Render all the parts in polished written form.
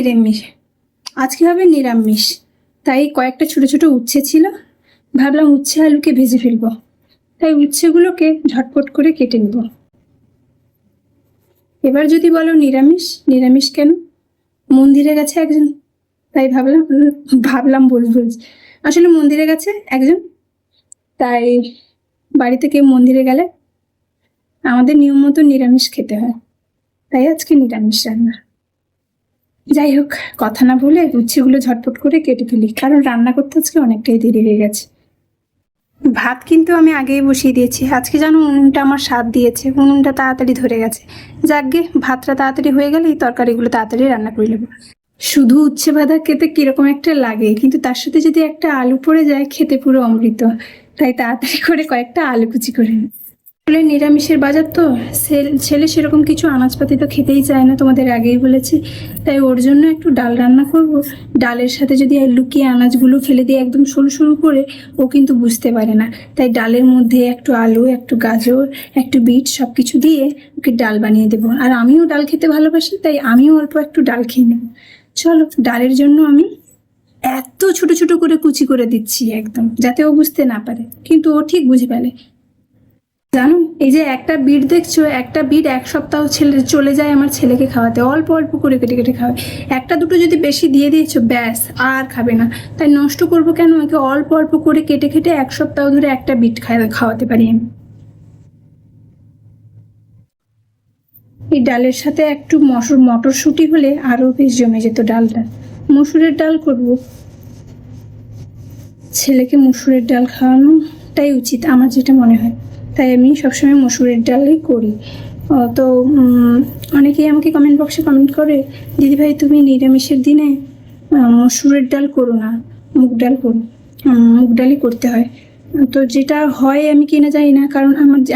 নিরামিষ, আজকে হবে নিরামিষ। তাই কয়েকটা ছোট ছোট উচ্ছে ছিল, ভাবলাম উচ্ছে আলুকে ভেজে ফেলবো। তাই উচ্ছেগুলোকে ঝটপট করে কেটে নেব। এবার যদি বলো নিরামিষ, নিরামিষ কেন? মন্দিরে গেছে একজন, তাই ভাবলাম বলবো। আসলে মন্দিরে গেছে একজন, তাই বাড়িতে কেউ মন্দিরে গেলে আমাদের নিয়ম মতো নিরামিষ খেতে হয়, তাই আজকে নিরামিষ রান্না। যাই হোক, কথা না বলে উচ্ছেগুলো ঝটপট করে কেটে ফেলি, কারণ রান্না করতে আজকে অনেকটাই দেরি হয়ে গেছে। ভাত কিন্তু আমি আগেই বসিয়ে দিয়েছি। আজকে যেন উনুনটা আমার সাথ দিয়েছে, উনুনটা তাড়াতাড়ি ধরে গেছে। যাকগে, ভাতটা তাড়াতাড়ি হয়ে গেলে এই তরকারিগুলো তাড়াতাড়ি রান্না করে নেবো। শুধু উচ্ছে ভাজা খেতে কিরকম একটা লাগে, কিন্তু তার সাথে যদি একটা আলু পড়ে যায় খেতে পুরো অমৃত। তাই তাড়াতাড়ি করে কয়েকটা আলু কুচি করে নিই। আসলে নিরামিষের বাজার তো, ছেলে সেরকম কিছু আনাজপাতি তো খেতেই চায় না, তোমাদের আগেই বলেছি। তাই ওর জন্য একটু ডাল রান্না করব। ডালের সাথে যদি লুকিয়ে আনাজগুলো ফেলে দিয়ে একদম সরু সরু করে, ও কিন্তু বুঝতে পারে না। তাই ডালের মধ্যে একটু আলু, একটু গাজর, একটু বিট সব কিছু দিয়ে ওকে ডাল বানিয়ে দেবো। আর আমিও ডাল খেতে ভালোবাসি, তাই আমিও অল্প একটু ডাল খেয়ে নেব। চলো, ডালের জন্য আমি এত ছোট ছোট করে কুচি করে দিচ্ছি একদম, যাতে ও বুঝতে না পারে, কিন্তু ও ঠিক বুঝে ফেলে। জানো, এই যে একটা বিট দেখছো, একটা বিট এক সপ্তাহ চলে যায় আমার ছেলেকে খাওয়াতে, অল্প অল্প করে কেটে কেটে খাওয়ায়। একটা দুটো যদি বেশি দিয়ে দিয়েছো, ব্যাস আর খাবে না। তাই নষ্ট করবো কেন, ওকে অল্প অল্প করে কেটে কেটে এক সপ্তাহ ধরে একটা বিট খাওয়াতে পারি আমি। এই ডালের সাথে একটু মটরশুঁটি হলে আরো বেশ জমে যেত ডালটা। মসুরের ডাল করব, ছেলেকে মসুরের ডাল খাওয়ানোটাই উচিত আমার যেটা মনে হয়। তাই আমি সবসময় মসুরের ডালই করি। তো অনেকেই আমাকে কমেন্ট বক্সে কমেন্ট করে, দিদিভাই তুমি নিরামিষের দিনে মসুরের ডাল করো না, মুগ ডাল করো। মুগ ডালই করতে হয়। তো যেটা হয় আমি কিনা জানি না, কারণ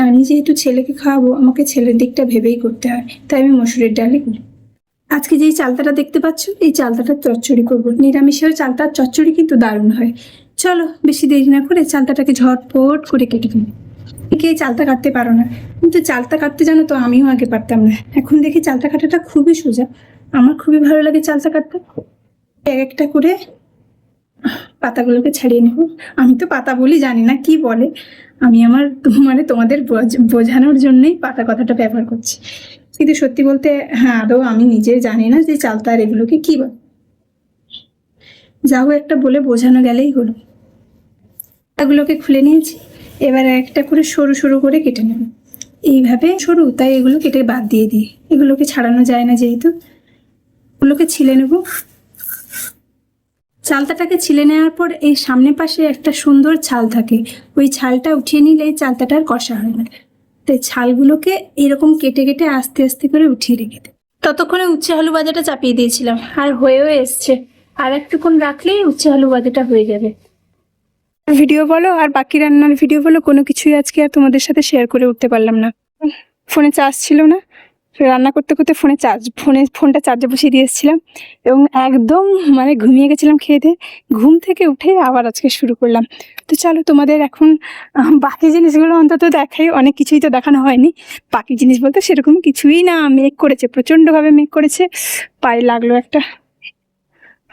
আমি যেহেতু ছেলেকে খাওয়াবো, আমাকে ছেলের দিকটা ভেবেই করতে হয়, তাই আমি মসুরের ডালই করি। আজকে যেই চালতাটা দেখতে পাচ্ছ, এই চালতাটার চচ্চড়ি করবো। নিরামিষের চালতার চচ্চড়ি কিন্তু দারুণ হয়। চলো, বেশি দেরি না করে চালতাটাকে ঝটপট করে কেটে দিই। কে চালতা কাটতে পারো না, কিন্তু চালতা কাটতে জানো তো, আমিও আগে পারতাম না। এখন দেখি চালতা কাটাটা খুবই সোজা, আমার খুবই ভালো লাগে চালতা কাটতে। এক একটা করে পাতাগুলোকে ছাড়িয়ে নেব। আমি তো পাতা বলি, জানি না কি বলে। আমি তোমাদের বোঝানোর জন্যই পাতা কথাটা ব্যবহার করছি, কিন্তু সত্যি বলতে হ্যাঁ, আদৌ আমি নিজে জানি না যে চালতা আর এগুলোকে কি বলে। যাও, একটা বলে বোঝানো গেলেই হলো। পাতাগুলোকে খুলে নিয়েছি, এবার একটা করে সরু সরু করে কেটে নেব। এইভাবে সরু, তাই এগুলো কেটে বাদ দিয়ে দিই। এগুলোকে ছাড়ানো যায় না যেহেতু, এগুলোকে ছিলে নেব। চালতাটাকে ছিলে নেওয়ার পর এই সামনে পাশে একটা সুন্দর ছাল থাকে, ওই ছালটা উঠিয়ে নিলে চালতাটার কষা হয় না। তাই ছালগুলোকে এরকম কেটে কেটে আস্তে আস্তে করে উঠিয়ে রেখে দেয়। ততক্ষণে উচ্ছে আলু ভাজাটা চাপিয়ে দিয়েছিলাম, আর হয়েও এসছে। আর একটুক্ষণ রাখলেই উচ্ছে আলু ভাজাটা হয়ে যাবে। ভিডিও বলো আর বাকি রান্নার ভিডিও বলো, কোনো কিছুই আজকে আর তোমাদের সাথে শেয়ার করে উঠতে পারলাম না। ফোনে চার্জ ছিল না, রান্না করতে করতে ফোনটা চার্জে বসিয়ে দিয়ে এসেছিলাম, এবং একদম ঘুমিয়ে গেছিলাম খেয়ে দিয়ে। ঘুম থেকে উঠে আবার আজকে শুরু করলাম। তো চলো, তোমাদের এখন বাকি জিনিসগুলো অন্তত দেখাই। অনেক কিছুই তো দেখানো হয়নি। বাকি জিনিস বলতে সেরকম কিছুই না, মেঘ করেছে, প্রচণ্ডভাবে মেঘ করেছে, পায়ে লাগলো একটা।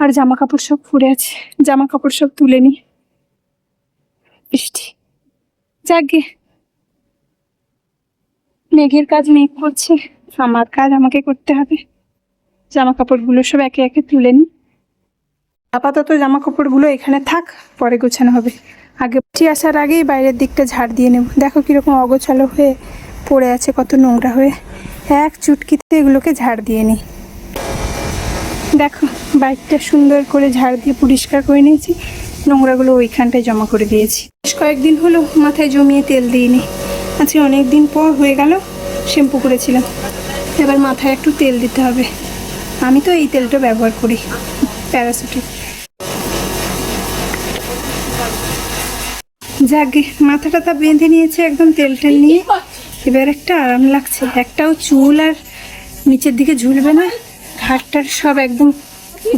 আর জামা কাপড় সব পরে আছে, জামা কাপড় সব তুলে নি। বৃষ্টি, যাকে মেঘের কাজ মেঘ করছে, আমার কাজ আমাকে করতে হবে। জামা কাপড়গুলো সব একে একে তুলে নি। আপাতত জামা কাপড়গুলো এখানে থাক, পরে গোছানো হবে। আগে আসার আগেই বাইরের দিকটা ঝাড় দিয়ে নেব। দেখো কিরকম অগোছালো হয়ে পড়ে আছে, কত নোংরা হয়ে। এক চুটকিতে এগুলোকে ঝাড় দিয়ে নিই। দেখো, বাইকটা সুন্দর করে ঝাড় দিয়ে পরিষ্কার করে নিয়েছি, নোংরাগুলো ওইখানটায় জমা করে দিয়েছি। বেশ কয়েকদিন হলো মাথায় জমিয়ে তেল দিইনি। আজকে অনেক দিন পর হয়ে গেল শ্যাম্পু করেছিলাম, এবার মাথায় একটু তেল দিতে হবে। আমি তো এই তেলটা ব্যবহার করি, প্যারাসুটের। যাকে মাথাটা তা বেঁধে নিয়েছে একদম তেল টেল নিয়ে, এবার একটা আরাম লাগছে। একটাও চুল আর নিচের দিকে ঝুলবে না। ঘাড়টার সব একদম,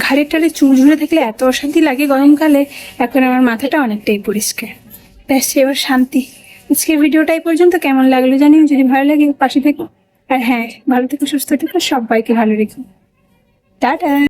ঘাড়ের টালে চুল ঝুলে থাকলে এত অশান্তি লাগে গরমকালে। এখন আমার মাথাটা অনেকটাই পরিষ্কার, ব্যাস এবার শান্তি। আজকের ভিডিওটাই পর্যন্ত। কেমন লাগলো জানিও, যদি ভালো লাগে পাশে থেকো। আর হ্যাঁ, ভালো থেকো, সুস্থ থেকো, সবাইকে ভালো রেখো। টাটা।